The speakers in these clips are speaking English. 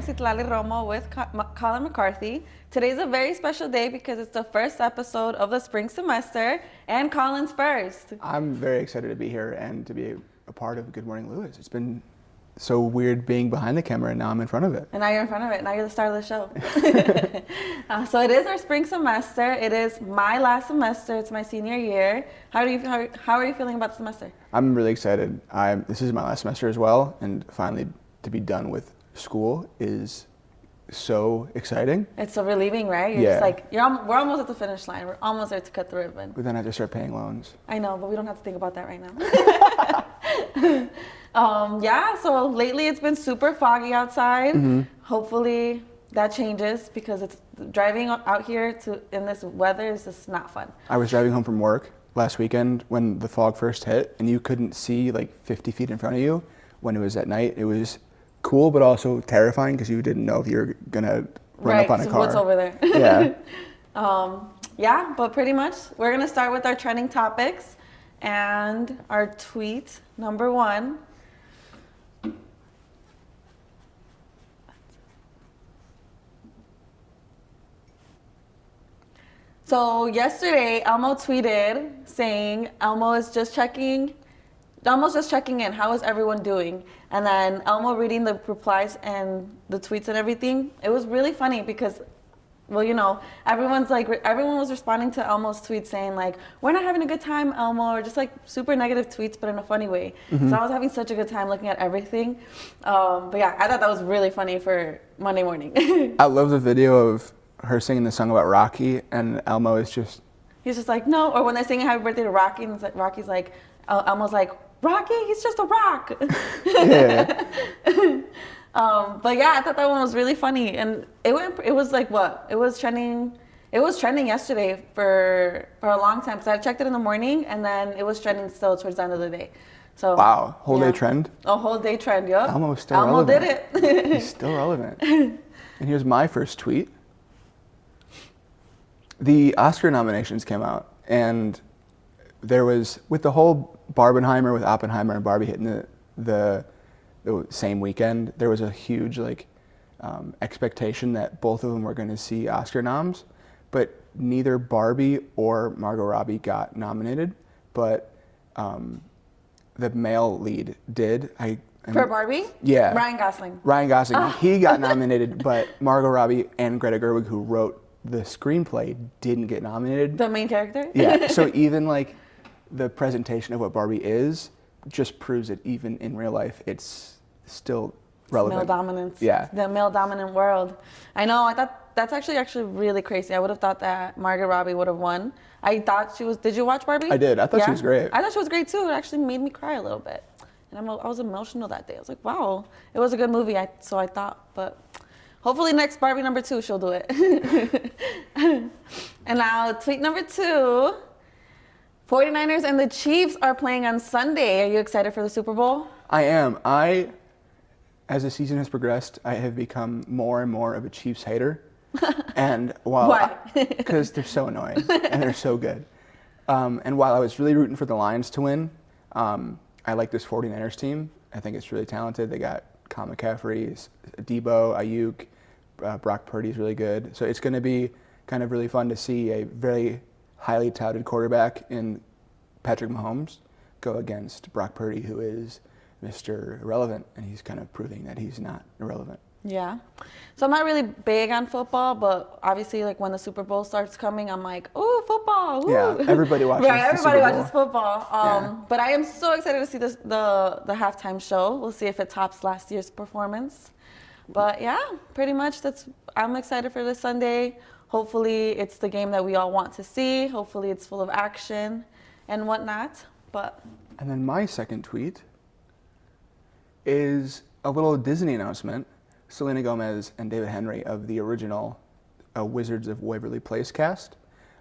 Citlali Romo with Colin McCarthy. Today's a very special day because it's the first episode of the spring semester and Colin's first. I'm very excited to be here and to be a part of Good Morning Lewis. It's been so weird being behind the camera and now I'm in front of it. And now you're in front of it. Now you're the star of the show. So it is our spring semester. It is my last semester. It's my senior year. How are you feeling about the semester? I'm really excited. This is my last semester as well, and finally to be done with school is so exciting. It's so relieving, right? You're just like, we're almost at the finish line. We're almost there to cut the ribbon. But then I have to start paying loans. I know, but we don't have to think about that right now. So lately it's been super foggy outside. Mm-hmm. Hopefully that changes because it's driving out here in this weather is just not fun. I was driving home from work last weekend when the fog first hit and you couldn't see like 50 feet in front of you when it was at night. It was cool, but also terrifying because you didn't know if you were gonna run up on a car. What's over there? Yeah. But pretty much we're gonna start with our trending topics and our tweet number one. So yesterday, Elmo tweeted saying Elmo's just checking in. How is everyone doing? And then Elmo reading the replies and the tweets and everything. It was really funny because, well, you know, everyone was responding to Elmo's tweets saying like, "We're not having a good time, Elmo," or just like super negative tweets, but in a funny way. Mm-hmm. So I was having such a good time looking at everything. But yeah, I thought that was really funny for Monday morning. I love the video of her singing the song about Rocky, and Elmo is just... He's just like, no. Or when they're singing Happy Birthday to Rocky, and it's like, Rocky's like, Elmo's like, "Rocky, he's just a rock." Yeah. But yeah, I thought that one was really funny, and it was like what? It was trending yesterday for a long time. So I checked it in the morning, and then it was trending still towards the end of the day. So wow, whole day trend? A whole day trend, yep. Elmo's still relevant. Did it. He's still relevant. And here's my first tweet. The Oscar nominations came out, and there was, with the whole Barbenheimer with Oppenheimer and Barbie hitting the same weekend, there was a huge expectation that both of them were going to see Oscar noms, but neither Barbie or Margot Robbie got nominated, but the male lead did. For Barbie? Yeah. Ryan Gosling. Oh. He got nominated, but Margot Robbie and Greta Gerwig, who wrote the screenplay, didn't get nominated. The main character? Yeah, so even like the presentation of what Barbie is just proves that even in real life, it's still relevant. Male dominance. Yeah. The male dominant world. I know, I thought that's actually really crazy. I would have thought that Margot Robbie would have won. I thought she was, did you watch Barbie? I did, I thought she was great. I thought she was great too. It actually made me cry a little bit. And I was emotional that day. I was like, wow, it was a good movie, so I thought, but hopefully next Barbie number 2, she'll do it. And now tweet number 2, 49ers and the Chiefs are playing on Sunday. Are you excited for the Super Bowl? I am. As the season has progressed, I have become more and more of a Chiefs hater. And why? Because they're so annoying and they're so good. And while I was really rooting for the Lions to win, I like this 49ers team. I think it's really talented. They got Colin McCaffrey, Debo, Ayuk, Brock Purdy's really good. So it's going to be kind of really fun to see a very highly touted quarterback in Patrick Mahomes go against Brock Purdy, who is Mr. Irrelevant, and he's kind of proving that he's not irrelevant. Yeah. So I'm not really big on football, but obviously like when the Super Bowl starts coming, I'm like, oh, football. Woo. Yeah, everybody watches everybody watches football. But I am so excited to see the halftime show. We'll see if it tops last year's performance. But yeah, pretty much I'm excited for this Sunday. Hopefully it's the game that we all want to see. Hopefully it's full of action and whatnot. And then my second tweet is a little Disney announcement. Selena Gomez and David Henry of the original Wizards of Waverly Place cast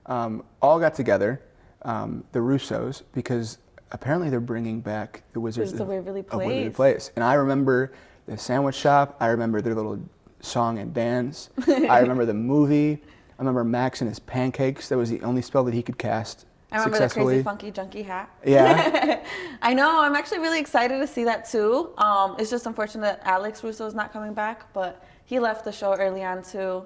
all got together, the Russos, because apparently they're bringing back the Wizards of Waverly Place. And I remember the sandwich shop. I remember their little song and dance. I remember the movie. I remember Max and his pancakes. That was the only spell that he could cast I remember the crazy funky junkie hat. Yeah. I know. I'm actually really excited to see that too. It's just unfortunate that Alex Russo is not coming back, but he left the show early on too.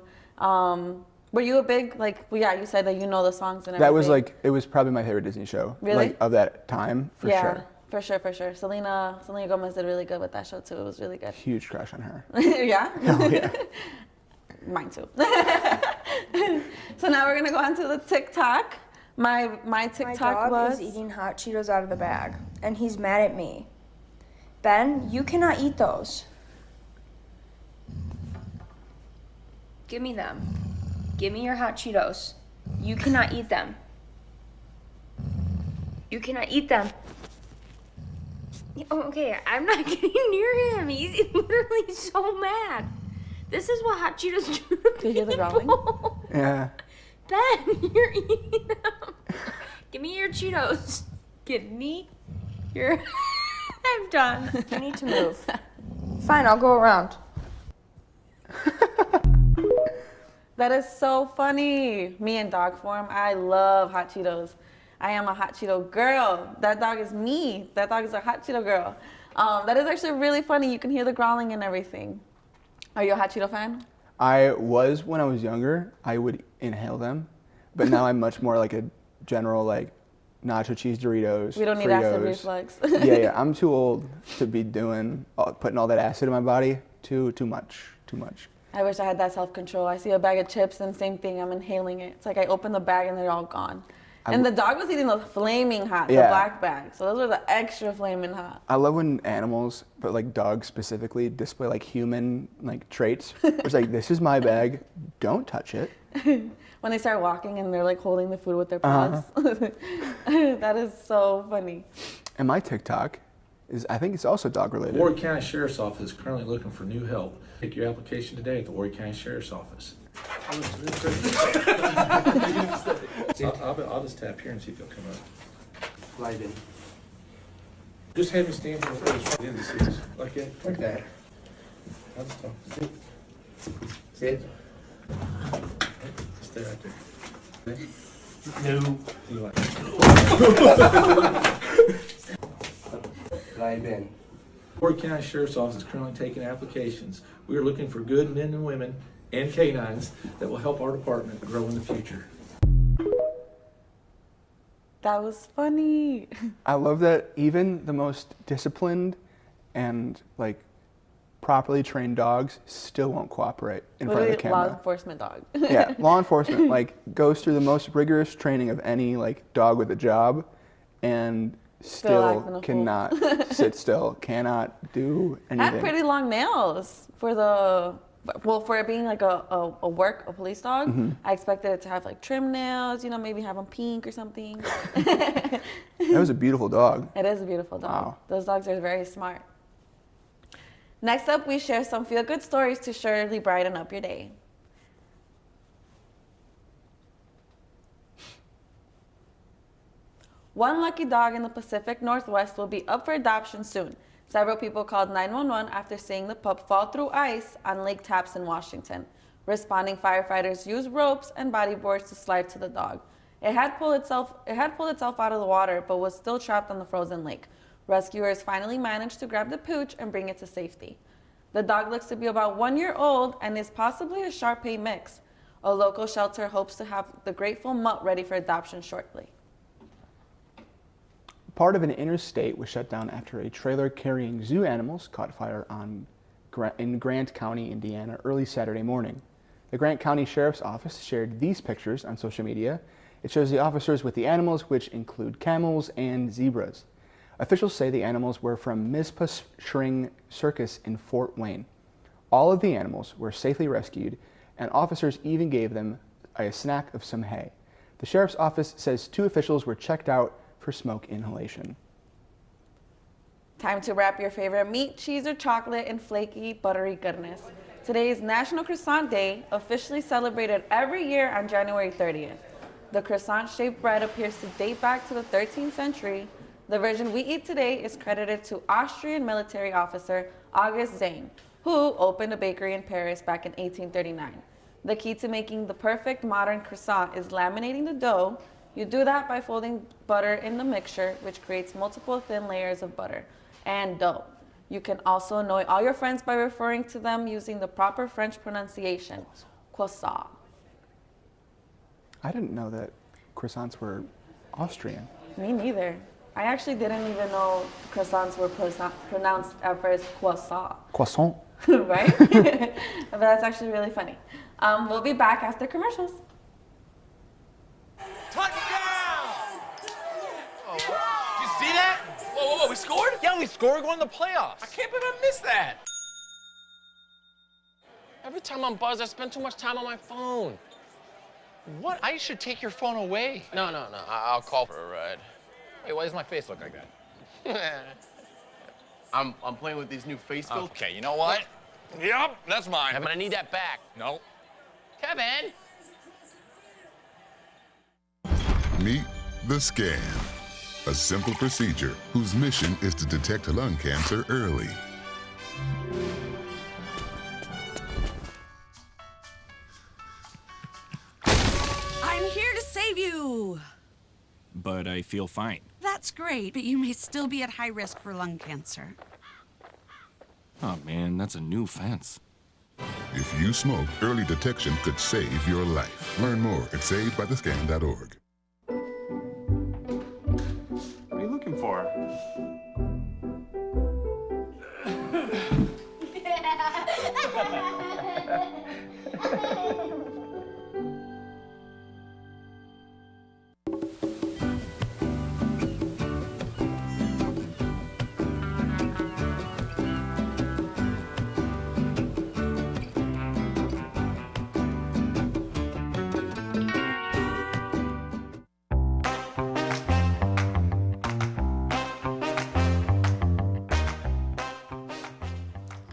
Were you a big, like, well, yeah, you said that you know the songs and everything. That was like, it was probably my favorite Disney show. Really? Like, of that time, for sure. For sure. Selena Gomez did really good with that show too. It was really good. Huge crush on her. Yeah? Oh, yeah. Mine too. So now we're gonna go on to the TikTok. My TikTok My dog was is eating hot Cheetos out of the bag, and he's mad at me. Ben, you cannot eat those. Give me them. Give me your hot Cheetos. You cannot eat them. You cannot eat them. Oh, okay, I'm not getting near him. He's literally so mad. This is what hot Cheetos do to Did you hear the growling? people. Yeah. Ben, you're eating them. Give me your Cheetos. Give me your... I'm done. I need to move. Fine, I'll go around. That is so funny. Me in dog form, I love hot Cheetos. I am a hot Cheeto girl. That dog is me. That dog is a hot Cheeto girl. That is actually really funny. You can hear the growling and everything. Are you a hot Cheeto fan? I was when I was younger. I would inhale them, but now I'm much more like a general like nacho cheese Doritos. We don't need Fritos. acid reflux. Yeah. I'm too old to be putting all that acid in my body. Too much. I wish I had that self-control. I see a bag of chips and same thing, I'm inhaling it. It's like I open the bag and they're all gone. And the dog was eating the flaming hot, the black bag. So those were the extra flaming hot. I love when animals, but like dogs specifically, display like human like traits. It's like, this is my bag, don't touch it. When they start walking and they're like holding the food with their paws. That is so funny. And my TikTok is, I think it's also dog related. Warwick County Sheriff's Office is currently looking for new help. Take your application today at the Warwick County Sheriff's Office. I'll just tap here and see if he'll come up. Slide in. Just have him stand here with his indices. Like that? Like that. I'll just talk. Sit. Stay right there. No. You like Slide in. Warwick County Sheriff's Office is currently taking applications. We are looking for good men and women and canines that will help our department grow in the future. That was funny. I love that even the most disciplined and like properly trained dogs still won't cooperate in front of the Literally law camera. enforcement dog. Yeah, law enforcement like goes through the most rigorous training of any like dog with a job, and acting a still fool. cannot sit still, cannot do Had anything. pretty long nails for for it being like a police dog. Mm-hmm. I expected it to have like trim nails, maybe have them pink or something. That was a beautiful dog. It is a beautiful dog. Wow. Those dogs are very smart. Next up, we share some feel-good stories to surely brighten up your day. One lucky dog in the Pacific Northwest will be up for adoption soon. Several people called 911 after seeing the pup fall through ice on Lake Tapps in Washington. Responding firefighters used ropes and bodyboards to slide to the dog. It had pulled itself out of the water, but was still trapped on the frozen lake. Rescuers finally managed to grab the pooch and bring it to safety. The dog looks to be about 1 year old and is possibly a Shar-Pei mix. A local shelter hopes to have the grateful mutt ready for adoption shortly. Part of an interstate was shut down after a trailer carrying zoo animals caught fire in Grant County, Indiana, early Saturday morning. The Grant County Sheriff's Office shared these pictures on social media. It shows the officers with the animals, which include camels and zebras. Officials say the animals were from Mizpah String Circus in Fort Wayne. All of the animals were safely rescued, and officers even gave them a snack of some hay. The Sheriff's Office says 2 officials were checked out for smoke inhalation. Time to wrap your favorite meat, cheese, or chocolate in flaky, buttery goodness. Today is National Croissant Day, officially celebrated every year on January 30th. The croissant-shaped bread appears to date back to the 13th century. The version we eat today is credited to Austrian military officer August Zane, who opened a bakery in Paris back in 1839. The key to making the perfect modern croissant is laminating the dough. You do that by folding butter in the mixture, which creates multiple thin layers of butter and dough. You can also annoy all your friends by referring to them using the proper French pronunciation, croissant. I didn't know that croissants were Austrian. Me neither. I actually didn't even know croissants were pronounced at first croissant, Croissant. right? But that's actually really funny. We'll be back after commercials. Touchdown! Oh, did you see that? Whoa, we scored? Yeah, we scored. We're going to the playoffs. I can't believe I missed that. Every time I'm buzzed, I spend too much time on my phone. What? I should take your phone away. No. I'll call for a ride. Wait, why does my face look like that? I'm playing with these new face filters. Okay, you know what? Yep, that's mine. Kevin, I need that back. No. Kevin! Meet the Scan, a simple procedure whose mission is to detect lung cancer early. I'm here to save you. But I feel fine. That's great, but you may still be at high risk for lung cancer. Oh man, that's a new fence. If you smoke, early detection could save your life. Learn more at savedbythescan.org. What are you looking for?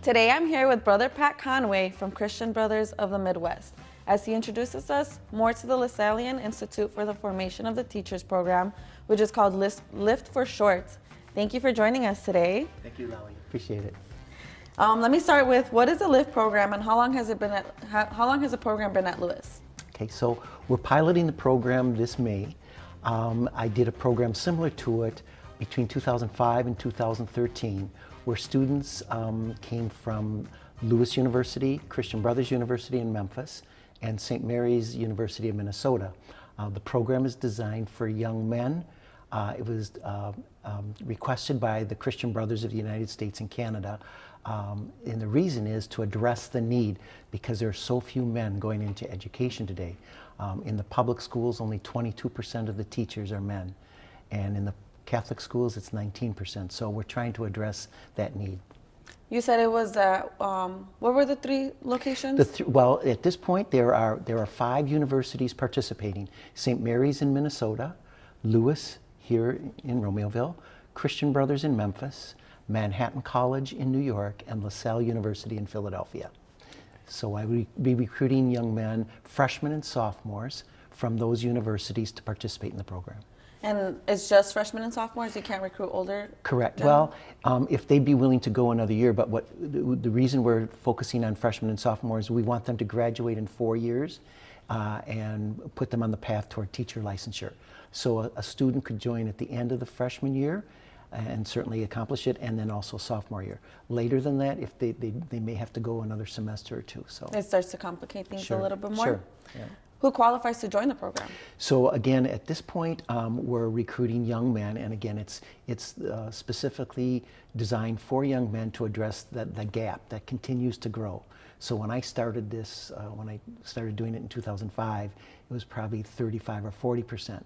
Today I'm here with Brother Pat Conway from Christian Brothers of the Midwest as he introduces us more to the LaSallian Institute for the Formation of the Teachers program, which is called LIFT for short. Thank you for joining us today. Thank you, Lally. Appreciate it. Let me start with, what is the LIFT program and how long has the program been at Lewis? Okay, so we're piloting the program this May. I did a program similar to it between 2005 and 2013, where students came from Lewis University, Christian Brothers University in Memphis, and St. Mary's University of Minnesota. The program is designed for young men. It was requested by the Christian Brothers of the United States and Canada. And the reason is to address the need because there are so few men going into education today. In the public schools, only 22% of the teachers are men. And in the Catholic schools, it's 19%. So we're trying to address that need. You said it was what were the three locations? Well, at this point, there are 5 universities participating. St. Mary's in Minnesota, Lewis here in Romeoville, Christian Brothers in Memphis, Manhattan College in New York, and LaSalle University in Philadelphia. So I will be recruiting young men, freshmen and sophomores, from those universities to participate in the program. And it's just freshmen and sophomores? You can't recruit older? Correct. gentlemen? Well, if they'd be willing to go another year, but the reason we're focusing on freshmen and sophomores, we want them to graduate in 4 years and put them on the path toward teacher licensure. So a student could join at the end of the freshman year and certainly accomplish it, and then also sophomore year. Later than that, if they may have to go another semester or two. So it starts to complicate things Sure. a little bit more? Sure. Yeah. Who qualifies to join the program? So again, at this point, we're recruiting young men, and again, it's specifically designed for young men to address the gap that continues to grow. So when I started this, when I started doing it in 2005, it was probably 35 or 40%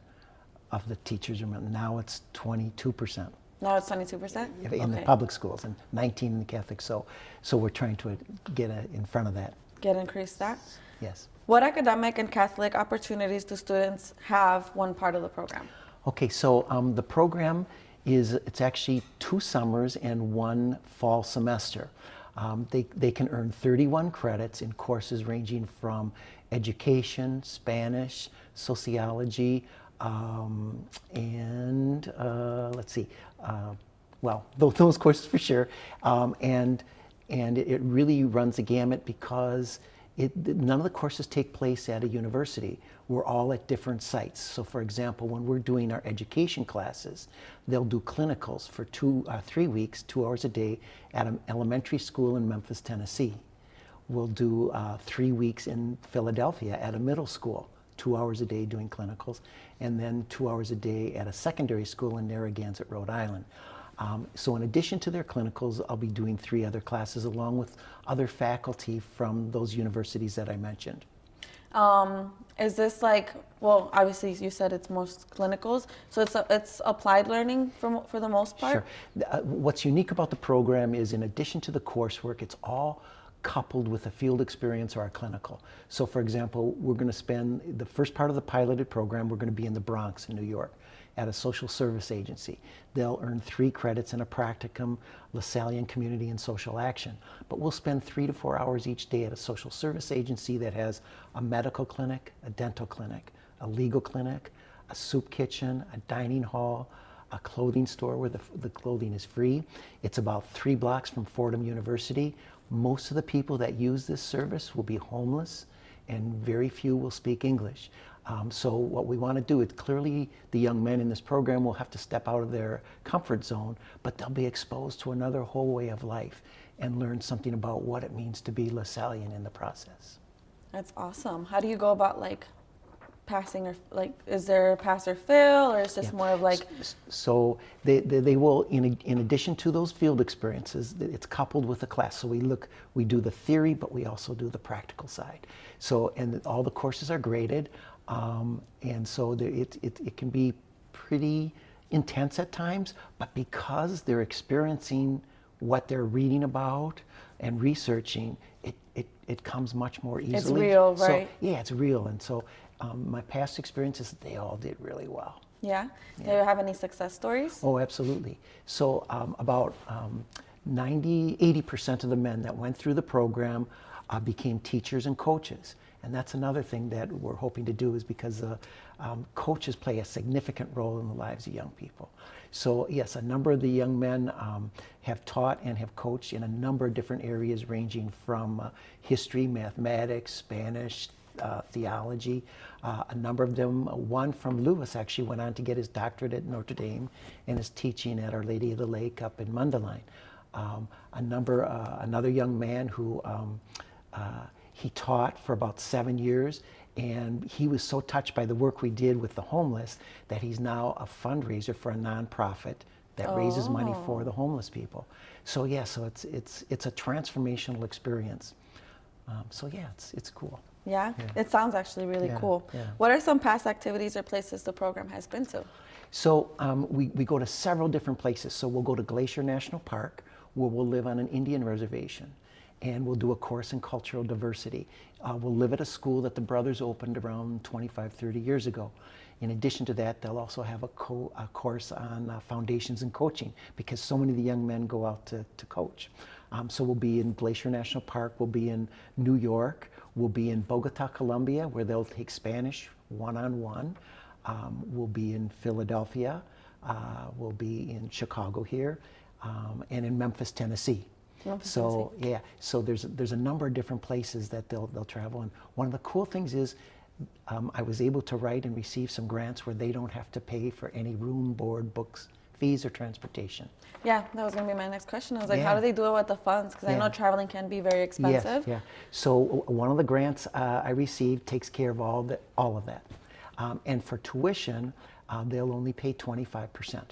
of the teachers are men. Now it's 22%. Now it's 22%? In the public schools and 19 in the Catholic. So we're trying to get in front of that. Increase that? Yes. What academic and Catholic opportunities do students have when part of the program? Okay, so the program it's actually 2 summers and 1 fall semester. They can earn 31 credits in courses ranging from education, Spanish, sociology, and let's see, well, those courses for sure. And it really runs the gamut because None of the courses take place at a university. We're all at different sites. So for example, when we're doing our education classes, they'll do clinicals for 3 weeks, 2 hours a day at an elementary school in Memphis, Tennessee. We'll do 3 weeks in Philadelphia at a middle school, 2 hours a day doing clinicals, and then 2 hours a day at a secondary school in Narragansett, Rhode Island. So in addition to their clinicals, I'll be doing 3 other classes along with other faculty from those universities that I mentioned. Is this like, well, obviously you said it's most clinicals, so it's applied learning for the most part? Sure. What's unique about the program is in addition to the coursework, it's all coupled with a field experience or a clinical. So for example, we're going to spend the first part of the piloted program, we're going to be in the Bronx in New York at a social service agency. They'll earn 3 credits in a practicum, Lasallian Community and Social Action. But we'll spend 3 to 4 hours each day at a social service agency that has a medical clinic, a dental clinic, a legal clinic, a soup kitchen, a dining hall, a clothing store where the clothing is free. It's about 3 blocks from Fordham University. Most of the people that use this service will be homeless, and very few will speak English. So what we want to do is clearly the young men in this program will have to step out of their comfort zone, but they'll be exposed to another whole way of life and learn something about what it means to be LaSallian in the process. That's awesome. How do you go about like passing, or like, is there a pass or fail, or is it just more of like? So they will, in addition to those field experiences, it's coupled with a class. So we do the theory, but we also do the practical side. So, and all the courses are graded. And so it can be pretty intense at times, but because they're experiencing what they're reading about and researching, it comes much more easily. It's real, right? So, yeah, it's real. And so my past experiences, they all did really well. Yeah? Do you have any success stories? Oh, absolutely. So about 80% of the men that went through the program became teachers and coaches. And that's another thing that we're hoping to do, is because coaches play a significant role in the lives of young people. So yes, a number of the young men have taught and have coached in a number of different areas, ranging from history, mathematics, Spanish, theology. A number of them, one from Lewis actually went on to get his doctorate at Notre Dame and is teaching at Our Lady of the Lake up in Mundelein. Another young man who he taught for about 7 years, and he was so touched by the work we did with the homeless that he's now a fundraiser for a nonprofit that raises money for the homeless people. So yeah, so it's a transformational experience. So yeah, it's cool. Yeah? It sounds actually really cool. Yeah. What are some past activities or places the program has been to? So we go to several different places. So we'll go to Glacier National Park, where we'll live on an Indian reservation, and we'll do a course in cultural diversity. We'll live at a school that the brothers opened around 25, 30 years ago. In addition to that, they'll also have a course on foundations and coaching, because so many of the young men go out to coach. So we'll be in Glacier National Park, we'll be in New York, we'll be in Bogota, Colombia, where they'll take Spanish one-on-one. We'll be in Philadelphia, we'll be in Chicago here, and in Memphis, Tennessee. So yeah, so there's a number of different places that they'll travel. And one of the cool things is I was able to write and receive some grants where they don't have to pay for any room, board, books, fees, or transportation. Yeah, that was going to be my next question. I was like, how do they do it with the funds? Because I know traveling can be very expensive. Yes, yeah. So one of the grants I received takes care of all of that. And for tuition, they'll only pay 25%.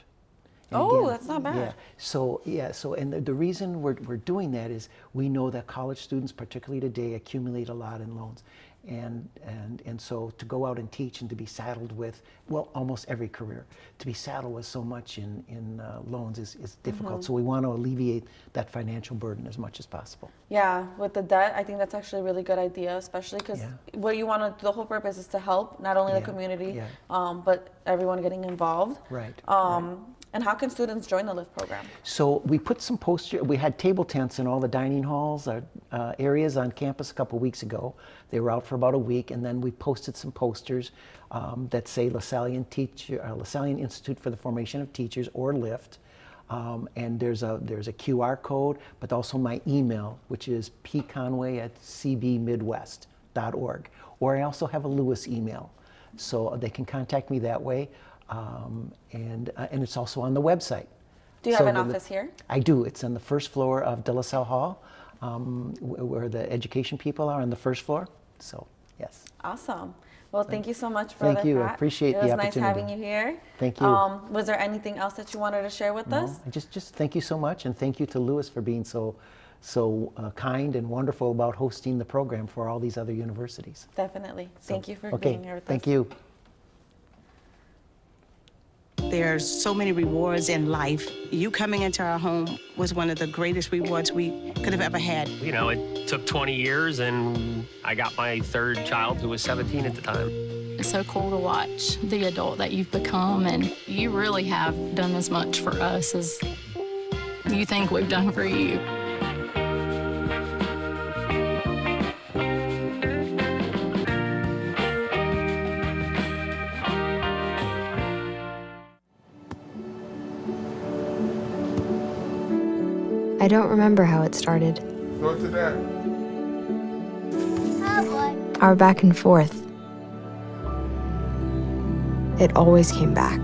And that's not bad. Yeah. So and the reason we're doing that is we know that college students, particularly today, accumulate a lot in loans, and so to go out and teach and to be saddled with, well, almost every career, to be saddled with so much in loans is difficult. So we want to alleviate that financial burden as much as possible. Yeah, with the debt, I think that's actually a really good idea, especially because what you want to, the whole purpose is to help not only the community, but everyone getting involved. Right. And how can students join the LIFT program? So we put some posters, we had table tents in all the dining halls, areas on campus a couple weeks ago. They were out for about a week, and then we posted some posters that say LaSallian Institute for the Formation of Teachers, or LIFT. And there's a QR code, but also my email, which is pconway@cbmidwest.org. Or I also have a Lewis email, so they can contact me that way. And it's also on the website. Do you have an office here? I do. It's on the first floor of De La Salle Hall, where the education people are on the first floor. So, yes. Awesome. Well, thank you so much, Brother Thank you. Pat. I appreciate the opportunity. It was nice having you here. Thank you. Was there anything else that you wanted to share with us? Just thank you so much, and thank you to Lewis for being so kind and wonderful about hosting the program for all these other universities. Definitely. Thank you for Okay, being here with us. thank you. There's so many rewards in life. You coming into our home was one of the greatest rewards we could have ever had. You know, it took 20 years, and I got my third child, who was 17 at the time. It's so cool to watch the adult that you've become, and you really have done as much for us as you think we've done for you. I don't remember how it started. Go to that. Our back and forth. It always came back.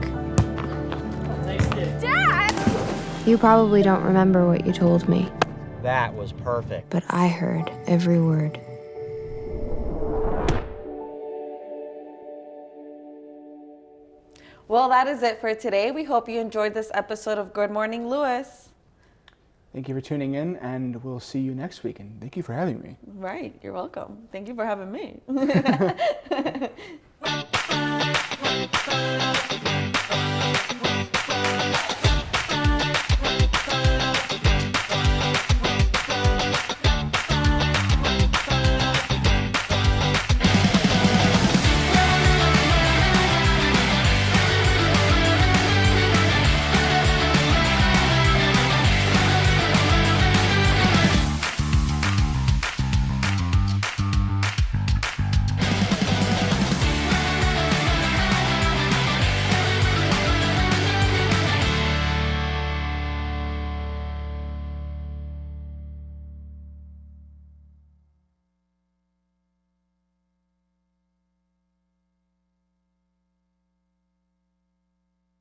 Dad! You probably don't remember what you told me, That was perfect. but I heard every word. Well, that is it for today. We hope you enjoyed this episode of Good Morning Lewis. Thank you for tuning in, and we'll see you next week. And thank you for having me. Right, you're welcome. Thank you for having me.